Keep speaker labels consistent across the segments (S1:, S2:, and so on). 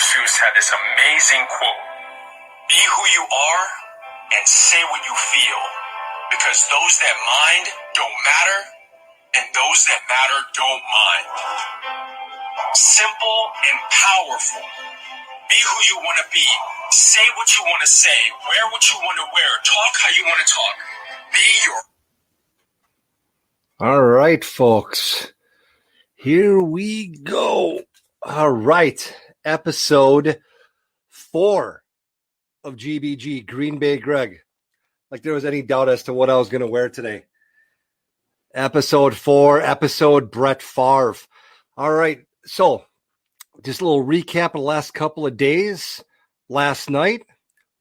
S1: Seuss had this amazing quote. Be who you are and say what you feel, because those that mind don't matter, and those that matter don't mind. Simple and powerful. Be who you want to be. Say what you want to say. Wear what you want to wear. Talk how you want to talk. Be your...
S2: All right, folks. Here we go. All right. Episode 4 of GBG, Green Bay Greg. Like there was any doubt as to what I was going to wear today. Episode 4, episode Brett Favre. All right. So just a little recap of the last couple of days. Last night,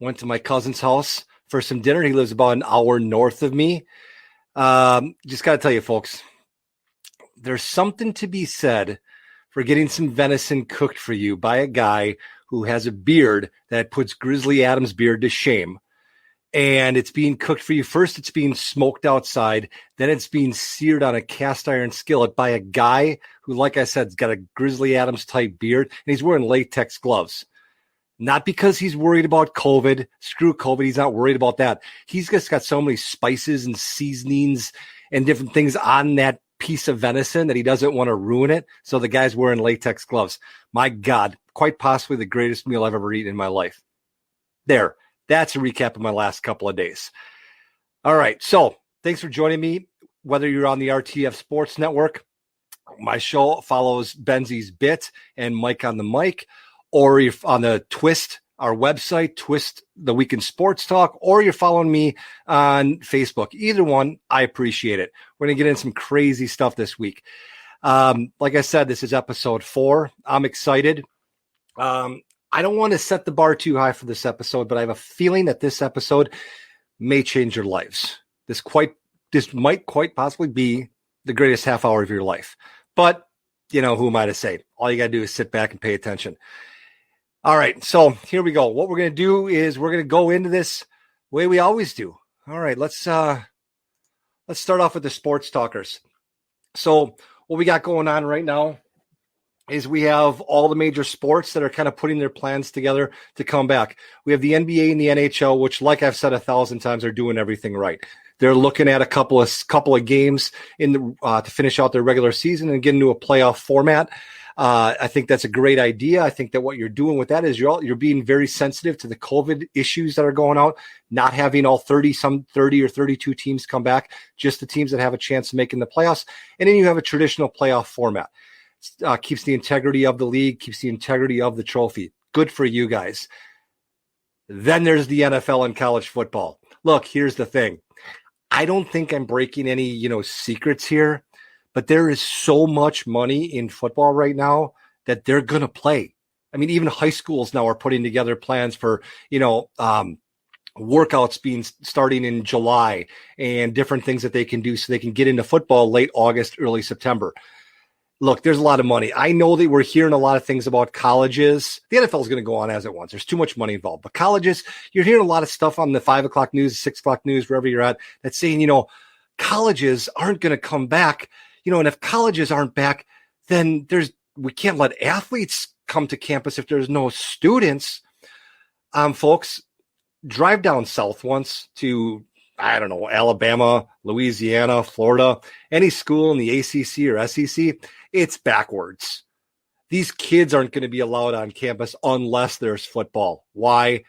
S2: went to my cousin's house for some dinner. He lives about an hour north of me. Just got to tell you, folks, there's something to be said for getting some venison cooked for you by a guy who has a beard that puts Grizzly Adams' beard to shame. And it's being cooked for you. First, it's being smoked outside. Then it's being seared on a cast iron skillet by a guy who, like I said, has got a Grizzly Adams type beard, and he's wearing latex gloves. Not because he's worried about COVID. Screw COVID. He's not worried about that. He's just got so many spices and seasonings and different things on that piece of venison that he doesn't want to ruin it. So the guy's wearing latex gloves. My God, quite possibly the greatest meal I've ever eaten in my life. There. That's a recap of my last couple of days. All right. So thanks for joining me. Whether you're on the RTF Sports Network, my show follows Benzi's Bit and Mike on the Mic, or you're on the Twist, our website, Twist the Weekend Sports Talk, or you're following me on Facebook. Either one, I appreciate it. We're going to get in some crazy stuff this week. Like I said, this is episode 4. I'm excited. I don't want to set the bar too high for this episode, but I have a feeling that this episode may change your lives. This might quite possibly be the greatest half hour of your life. But, who am I to say? All you got to do is sit back and pay attention. All right, so here we go. What we're going to do is we're going to go into this the way we always do. All right, let's start off with the sports talkers. So what we got going on right now is we have all the major sports that are kind of putting their plans together to come back. We have the NBA and the NHL, which, like I've said 1,000 times, are doing everything right. They're looking at a couple of games in the to finish out their regular season and get into a playoff format. I think that's a great idea. I think that what you're doing with that is you're being very sensitive to the COVID issues that are going out, not having all 30 or 32 teams come back, just the teams that have a chance of making the playoffs. And then you have a traditional playoff format. Keeps the integrity of the league, keeps the integrity of the trophy. Good for you guys. Then there's the NFL and college football. Look, here's the thing. I don't think I'm breaking any, secrets here, but there is so much money in football right now that they're going to play. I mean, even high schools now are putting together plans for, workouts starting in July and different things that they can do so they can get into football late August, early September. Look, there's a lot of money. I know that we're hearing a lot of things about colleges. The NFL is going to go on as it wants. There's too much money involved. But colleges, you're hearing a lot of stuff on the 5 o'clock news, 6 o'clock news, wherever you're at, that's saying, colleges aren't going to come back. And if colleges aren't back, then we can't let athletes come to campus if there's no students. Folks, drive down south once to, I don't know, Alabama, Louisiana, Florida, any school in the ACC or SEC, it's backwards. These kids aren't going to be allowed on campus unless there's football. Why?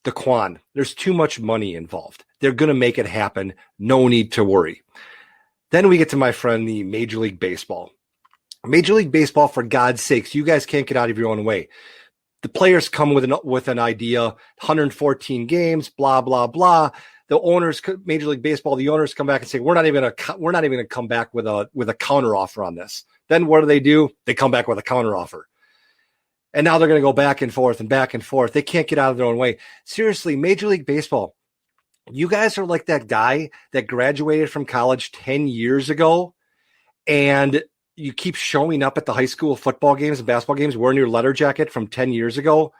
S2: Daquan, there's too much money involved. They're going to make it happen. No need to worry. Then we get to my friend, the Major League Baseball. Major League Baseball, for God's sakes, you guys can't get out of your own way. The players come with an idea, 114 games, blah, blah, blah. The owners, Major League Baseball, the owners come back and say, we're not even going to come back with a counter offer on this. Then what do? They come back with a counter offer. And now they're going to go back and forth and back and forth. They can't get out of their own way. Seriously, Major League Baseball, you guys are like that guy that graduated from college 10 years ago and you keep showing up at the high school football games and basketball games wearing your letter jacket from 10 years ago.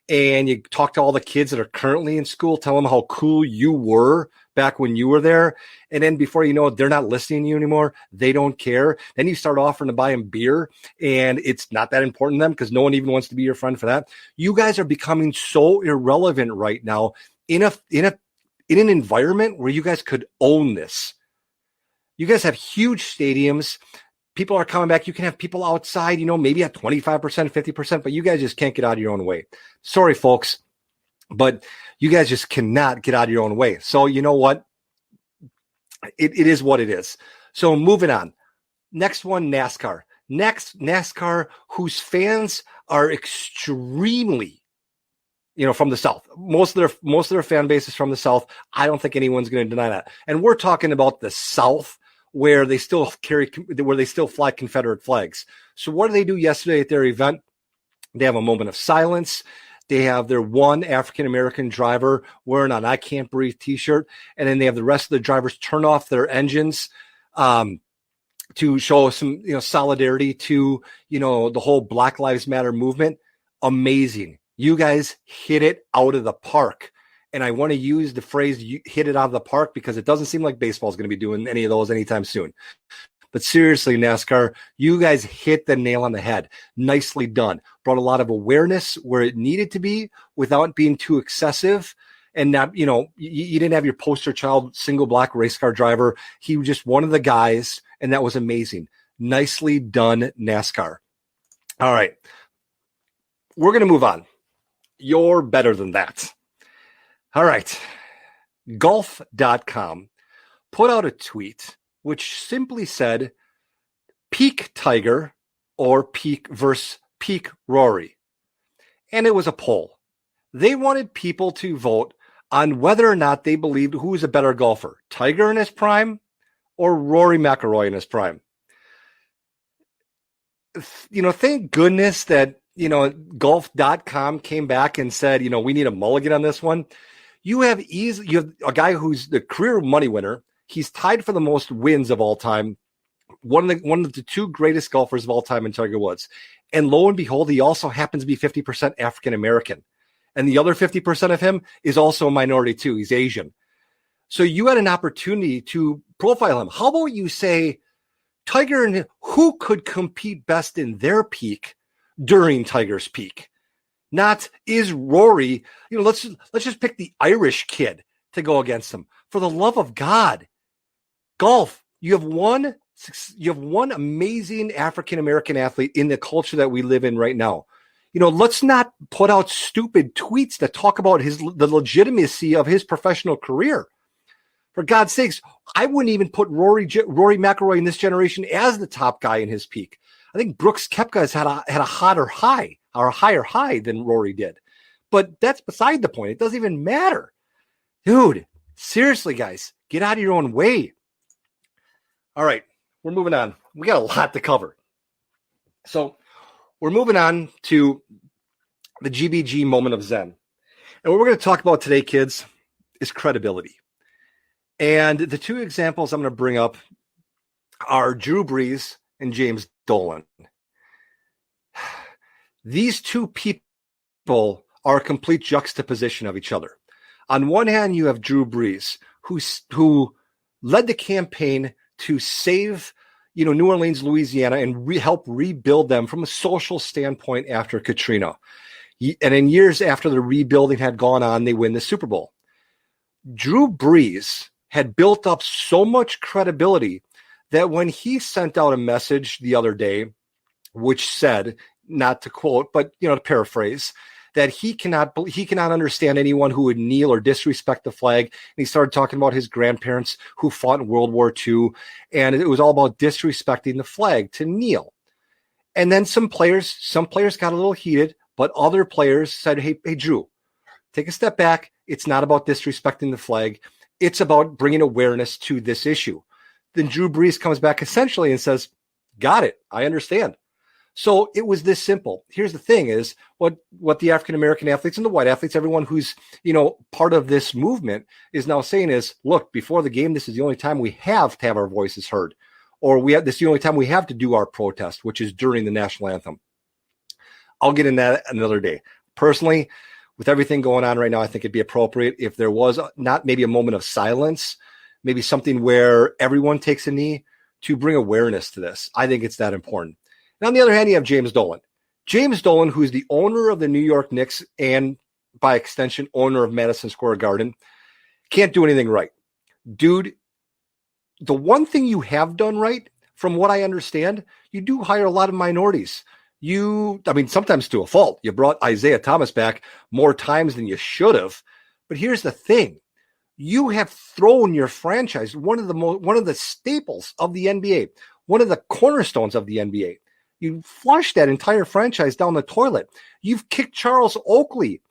S2: And you talk to all the kids that are currently in school, tell them how cool you were back when you were there. And then before you know it, they're not listening to you anymore. They don't care. Then you start offering to buy them beer, and it's not that important to them because no one even wants to be your friend for that. You guys are becoming so irrelevant right now in an environment where you guys could own this. You guys have huge stadiums. People are coming back. You can have people outside, maybe at 25%, 50%, but you guys just can't get out of your own way. Sorry, folks, but you guys just cannot get out of your own way. So you know what? It is what it is. So moving on. Next one, NASCAR. Next, NASCAR, whose fans are extremely, from the South. Most of their fan base is from the South. I don't think anyone's going to deny that. And we're talking about the South, where they still fly Confederate flags. So what did they do yesterday at their event? They have a moment of silence. They have their one African-American driver wearing an I Can't Breathe t-shirt. And then they have the rest of the drivers turn off their engines to show some, solidarity to, the whole Black Lives Matter movement. Amazing. You guys hit it out of the park. And I want to use the phrase "you hit it out of the park" because it doesn't seem like baseball is going to be doing any of those anytime soon. But seriously, NASCAR, you guys hit the nail on the head. Nicely done. Brought a lot of awareness where it needed to be without being too excessive. And not, you didn't have your poster child single black race car driver. He was just one of the guys, and that was amazing. Nicely done, NASCAR. All right. We're going to move on. You're better than that. All right. Golf.com put out a tweet which simply said, peak Tiger or peak versus peak Rory. And it was a poll. They wanted people to vote on whether or not they believed who was a better golfer, Tiger in his prime or Rory McIlroy in his prime. Thank goodness that, golf.com came back and said, we need a mulligan on this one. You have a guy who's the career money winner. He's tied for the most wins of all time. One of the two greatest golfers of all time in Tiger Woods. And lo and behold, he also happens to be 50% African American. And the other 50% of him is also a minority too. He's Asian. So you had an opportunity to profile him. How about you say Tiger and who could compete best in their peak during Tiger's peak? Not is Rory, let's just pick the Irish kid to go against him. For the love of God, golf, you have one amazing African-American athlete in the culture that we live in right now. Let's not put out stupid tweets that talk about the legitimacy of his professional career. For God's sakes, I wouldn't even put Rory McIlroy in this generation as the top guy in his peak. I think Brooks Koepka has had a hotter high or a higher high than Rory did. But that's beside the point. It doesn't even matter. Dude, seriously, guys, get out of your own way. All right, we're moving on. We got a lot to cover. So we're moving on to the GBG moment of Zen. And what we're going to talk about today, kids, is credibility. And the two examples I'm going to bring up are Drew Brees and James Dolan. These two people are a complete juxtaposition of each other. On one hand, you have Drew Brees, who led the campaign to save, New Orleans, Louisiana, and help rebuild them from a social standpoint after Katrina. And in years after the rebuilding had gone on, they win the Super Bowl. Drew Brees had built up so much credibility that when he sent out a message the other day, which said, not to quote, but to paraphrase, that he cannot understand anyone who would kneel or disrespect the flag. And he started talking about his grandparents who fought in World War II, and it was all about disrespecting the flag to kneel. And then some players got a little heated, but other players said, hey, Drew, take a step back. It's not about disrespecting the flag. It's about bringing awareness to this issue. Then Drew Brees comes back essentially and says, got it. I understand. So it was this simple. Here's the thing is what the African-American athletes and the white athletes, everyone who's, part of this movement is now saying is, look, before the game, this is the only time we have to have our voices heard, or this is the only time we have to do our protest, which is during the national anthem. I'll get in that another day. Personally, with everything going on right now, I think it'd be appropriate if there was not maybe a moment of silence, maybe something where everyone takes a knee to bring awareness to this. I think it's that important. And on the other hand, you have James Dolan. James Dolan, who is the owner of the New York Knicks and by extension, owner of Madison Square Garden, can't do anything right. Dude, the one thing you have done right, from what I understand, you do hire a lot of minorities. Sometimes to a fault. You brought Isaiah Thomas back more times than you should have. But here's the thing. You have thrown your franchise, one of the staples of the NBA, one of the cornerstones of the NBA. You flushed that entire franchise down the toilet. You've kicked Charles Oakley,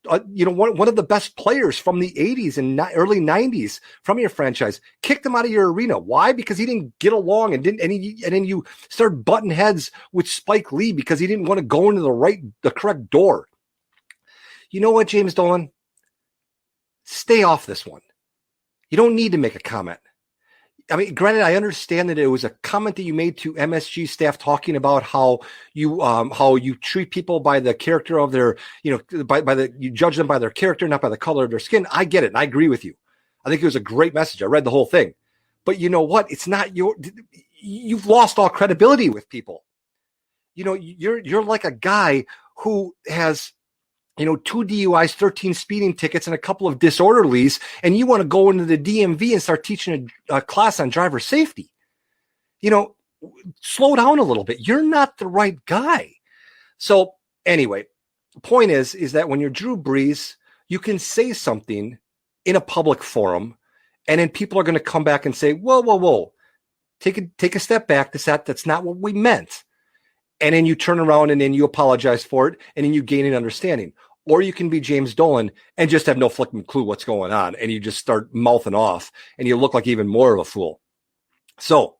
S2: one of the best players from the 80s and early 90s from your franchise, kicked him out of your arena. Why? Because he didn't get along and then you started butting heads with Spike Lee because he didn't want to go into the correct door. You know what, James Dolan? Stay off this one. You don't need to make a comment. I mean, granted, I understand that it was a comment that you made to MSG staff talking about how you treat people by the character of their, you judge them by their character, not by the color of their skin. I get it, and I agree with you. I think it was a great message. I read the whole thing, but you know what? It's not you've lost all credibility with people. You're like a guy who has 2 DUIs, 13 speeding tickets, and a couple of disorderlies, and you want to go into the DMV and start teaching a class on driver safety. Slow down a little bit. You're not the right guy. So anyway, the point is that when you're Drew Brees, you can say something in a public forum, and then people are going to come back and say, whoa, take a step back. That's not what we meant. And then you turn around and then you apologize for it, and then you gain an understanding. Or you can be James Dolan and just have no flipping clue what's going on, and you just start mouthing off, and you look like even more of a fool. So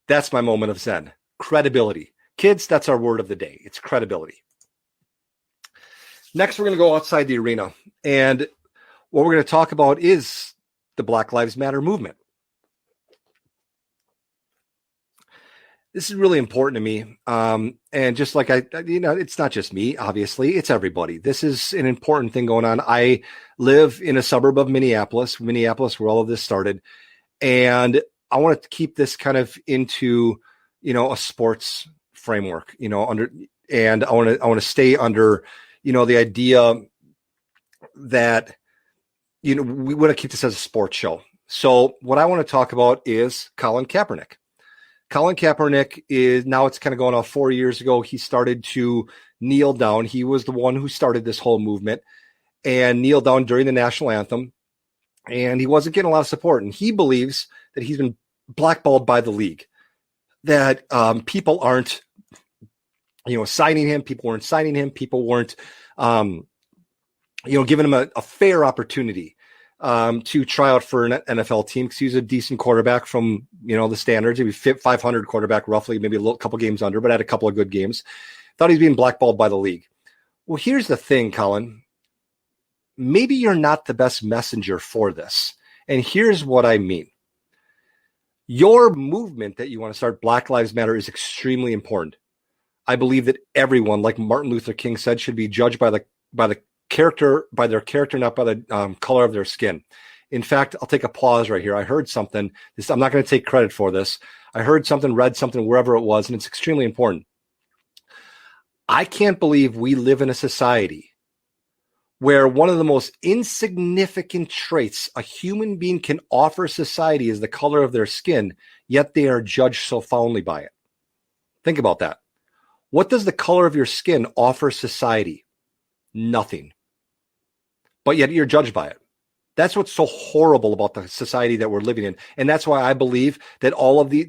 S2: that's my moment of zen. Credibility. Kids, that's our word of the day. It's credibility. Next, we're going to go outside the arena, and what we're going to talk about is the Black Lives Matter movement. This is really important to me. And just like it's not just me, obviously, it's everybody. This is an important thing going on. I live in a suburb of Minneapolis, where all of this started. And I want to keep this kind of into, a sports framework, and I want to stay under, the idea that, we want to keep this as a sports show. So what I want to talk about is Colin Kaepernick. Colin Kaepernick it's kind of going on 4 years ago. He started to kneel down. He was the one who started this whole movement and kneel down during the national anthem. And he wasn't getting a lot of support. And he believes that he's been blackballed by the league, that people aren't, signing him. People weren't signing him. People weren't, giving him a fair opportunity to try out for an NFL team because he's a decent quarterback from, the standards. He was 500 quarterback, roughly, maybe a couple games under, but had a couple of good games. Thought he was being blackballed by the league. Well, here's the thing, Colin. Maybe you're not the best messenger for this. And here's what I mean. Your movement that you want to start, Black Lives Matter, is extremely important. I believe that everyone, like Martin Luther King said, should be judged by their character, not by the color of their skin. In fact, I'll take a pause right here. I heard something. I'm not going to take credit for this. I heard something, read something, wherever it was, and it's extremely important. I can't believe we live in a society where one of the most insignificant traits a human being can offer society is the color of their skin, yet they are judged so foully by it. Think about that. What does the color of your skin offer society? Nothing. But yet you're judged by it. That's what's so horrible about the society that we're living in. And that's why I believe that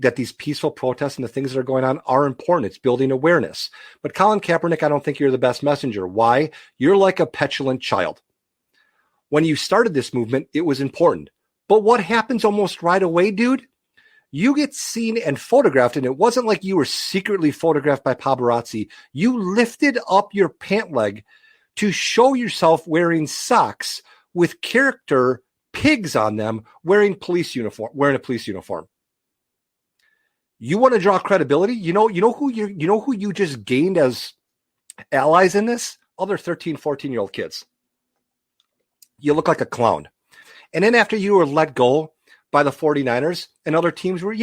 S2: that these peaceful protests and the things that are going on are important. It's building awareness. But Colin Kaepernick, I don't think you're the best messenger. Why? You're like a petulant child. When you started this movement, it was important. But what happens almost right away, dude? You get seen and photographed, and it wasn't like you were secretly photographed by paparazzi. You lifted up your pant leg to show yourself wearing socks with character pigs on them, wearing a police uniform. You want to draw credibility? You know who you just gained as allies in this? other 13, 14-year-old kids. You look like a clown. And then after you were let go by the 49ers and other teams were,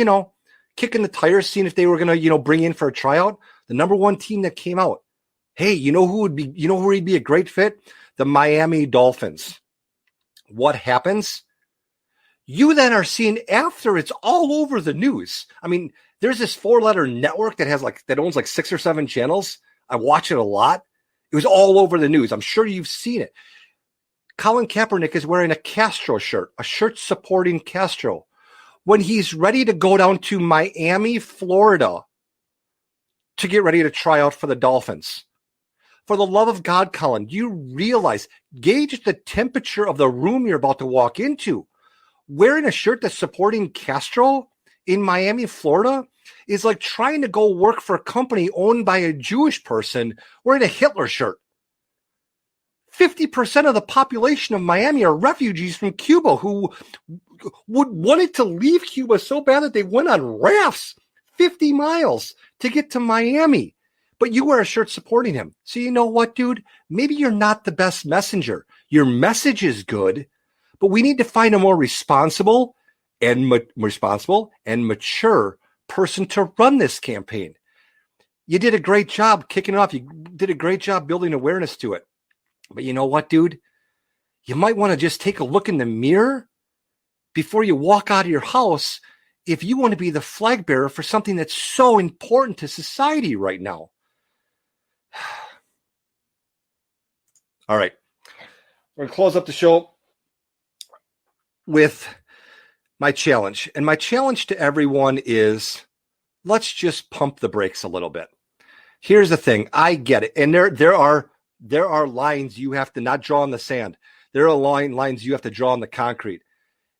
S2: kicking the tires, seeing if they were going to, bring in for a tryout, the number one team that came out, hey, who would be a great fit? The Miami Dolphins. What happens? You then are seeing after it's all over the news. I mean, there's this 4-letter network that owns like 6 or 7 channels. I watch it a lot. It was all over the news. I'm sure you've seen it. Colin Kaepernick is wearing a Castro shirt, a shirt supporting Castro, when he's ready to go down to Miami, Florida to get ready to try out for the Dolphins. For the love of God, Colin, do you realize, gauge the temperature of the room you're about to walk into. Wearing a shirt that's supporting Castro in Miami, Florida is like trying to go work for a company owned by a Jewish person wearing a Hitler shirt. 50% of the population of Miami are refugees from Cuba who wanted to leave Cuba so bad that they went on rafts 50 miles to get to Miami. But you wear a shirt supporting him. So you know what, dude? Maybe you're not the best messenger. Your message is good, but we need to find a more responsible and mature person to run this campaign. You did a great job kicking it off. You did a great job building awareness to it. But you know what, dude? You might want to just take a look in the mirror before you walk out of your house if you want to be the flag bearer for something that's so important to society right now. All right. We're going to close up the show with my challenge. And my challenge to everyone is let's just pump the brakes a little bit. Here's the thing. I get it. And there are lines you have to not draw in the sand. There are lines you have to draw in the concrete.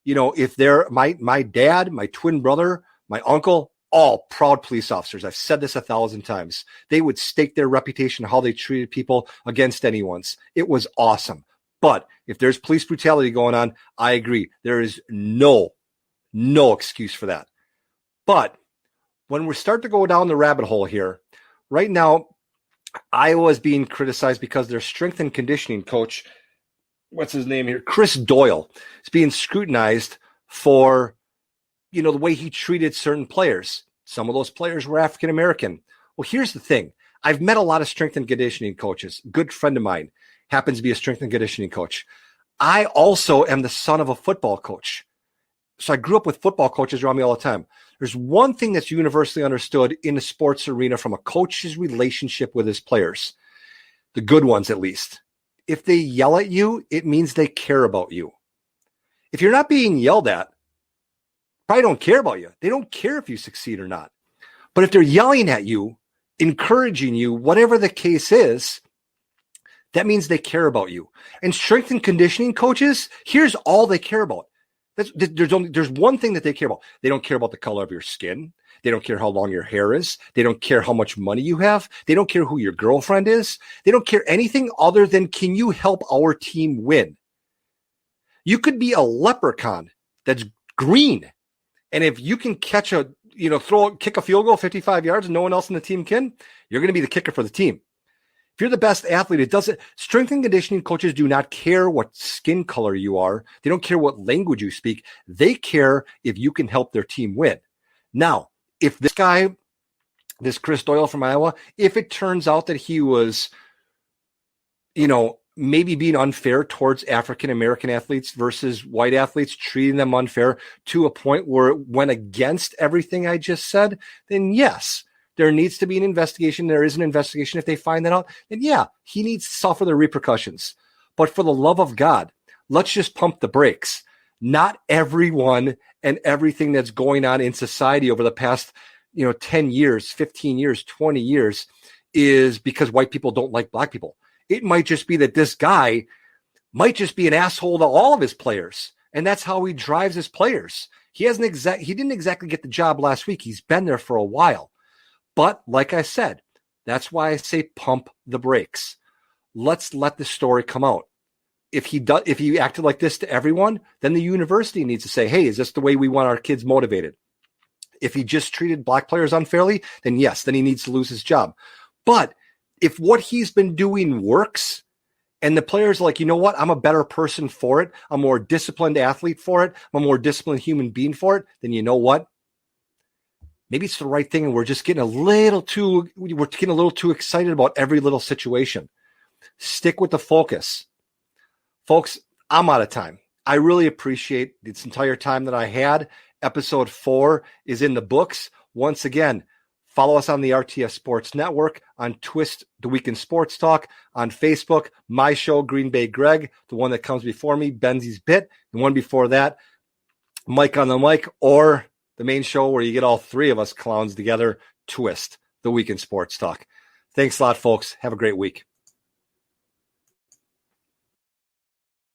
S2: If they're my dad, my twin brother, my uncle, all proud police officers. I've said this 1,000 times. They would stake their reputation, how they treated people against anyone's. It was awesome. But if there's police brutality going on, I agree. There is no excuse for that. But when we start to go down the rabbit hole here, right now, Iowa is being criticized because their strength and conditioning coach, what's his name here? Chris Doyle is being scrutinized for, the way he treated certain players. Some of those players were African-American. Well, here's the thing. I've met a lot of strength and conditioning coaches. A good friend of mine happens to be a strength and conditioning coach. I also am the son of a football coach. So I grew up with football coaches around me all the time. There's one thing that's universally understood in the sports arena from a coach's relationship with his players, the good ones at least. If they yell at you, it means they care about you. If you're not being yelled at, probably don't care about you. They don't care if you succeed or not. But if they're yelling at you, encouraging you, whatever the case is, that means they care about you. And strength and conditioning coaches, here's all they care about. There's one thing that they care about. They don't care about the color of your skin. They don't care how long your hair is. They don't care how much money you have. They don't care who your girlfriend is. They don't care anything other than, can you help our team win? You could be a leprechaun that's green. And if you can catch kick a field goal 55 yards and no one else in the team can, you're going to be the kicker for the team. If you're the best athlete, it doesn't. Strength and conditioning coaches do not care what skin color you are. They don't care what language you speak. They care if you can help their team win. Now, if this guy, this Chris Doyle from Iowa, if it turns out that he was, maybe being unfair towards African-American athletes versus white athletes, treating them unfair to a point where it went against everything I just said, then yes, there needs to be an investigation. There is an investigation. If they find that out, then yeah, he needs to suffer the repercussions. But for the love of God, let's just pump the brakes. Not everyone and everything that's going on in society over the past, 10 years, 15 years, 20 years is because white people don't like black people. It might just be that this guy might just be an asshole to all of his players. And that's how he drives his players. He didn't exactly get the job last week. He's been there for a while. But like I said, that's why I say pump the brakes. Let's let the story come out. If he acted like this to everyone, then the university needs to say, hey, is this the way we want our kids motivated? If he just treated black players unfairly, then yes, then he needs to lose his job. But if what he's been doing works and the player's like, you know what, I'm a better person for it, I'm a more disciplined athlete for it, I'm a more disciplined human being for it, then you know what? Maybe it's the right thing and we're just getting a little too excited about every little situation. Stick with the focus. Folks, I'm out of time. I really appreciate this entire time that I had. Episode 4 is in the books. Once again, follow us on the RTS Sports Network, on Twist, The Week in Sports Talk, on Facebook, my show, Green Bay Greg, the one that comes before me, Benzie's Bit, the one before that, Mike on the Mic, or the main show where you get all three of us clowns together, Twist, The Week in Sports Talk. Thanks a lot, folks. Have a great week.